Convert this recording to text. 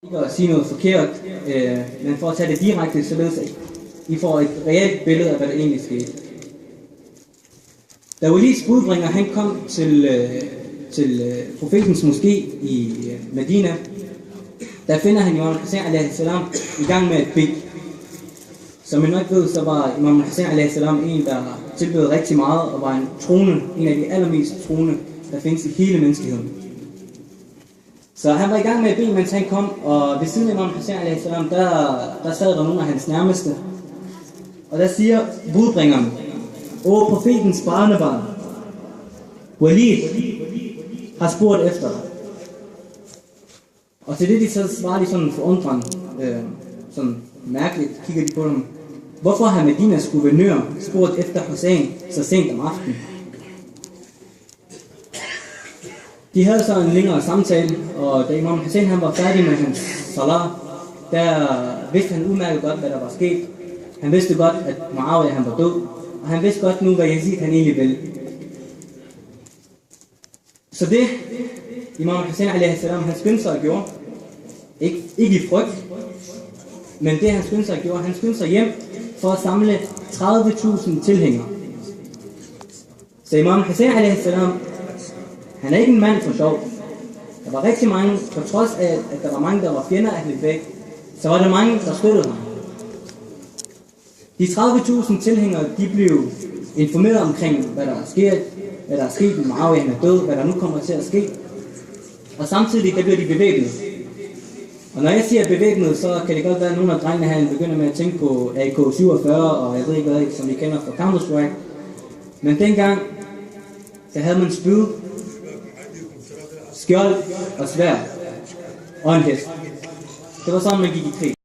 Ikke at sige noget forkert, men for at tage det direkte, således at I får et reelt billede af, hvad der egentlig skete. Da Walids budbringer han kom til profetens moské i Medina, der finder han Imam Hussein a.s. i gang med at bede. Som I nok ved, så var Imam Hussein a.s. en, der tilbød rigtig meget og var en af de allermest troende, der findes i hele menneskeheden. Så han var i gang med at bede, mens han kom, og ved siden af Imam Hussein a.s. der sad der nogle af hans nærmeste. Og der siger budbringeren: "O profetens barnebarn, Walid har spurgt efter dig." Og til det de så svarer de sådan forundrende, sådan mærkeligt, kigger de på dem. Hvorfor har Medinas guvernør spurgt efter Hussein så sent om aftenen? De havde så en længere samtale, og da Imam Hussein han var færdig med hans salat, der vidste han udmærket godt, hvad der var sket. Han vidste godt, at Muawiyah han var død, og han vidste godt nu, hvad Yazid han egentlig ville. Så det Imam Hussein a.s. han skyndte sig og gjorde, ikke i frygt, men det han skyndte sig og gjorde, han skyndte sig hjem for at samle 30.000 tilhængere. Så Imam Hussein a.s. han er ikke en mand for sjov. Der var rigtig mange, på trods af, at der var mange, der var fjender af Ahlul-Bayt, så var der mange, der støttede ham. De 30.000 tilhængere, de blev informeret omkring, hvad der er sket med Muawiyah, han er død, hvad der nu kommer til at ske. Og samtidig, der bliver de bevæbnet. Og når jeg siger bevæbnet, så kan det godt være, at nogle af drengene her begynder med at tænke på AK-47, og jeg ved ikke hvad, som vi kender fra Counter-Strike. Men dengang, der havde man spyd, skjold og sværd og en hest. Det var sådan, man gik i krig.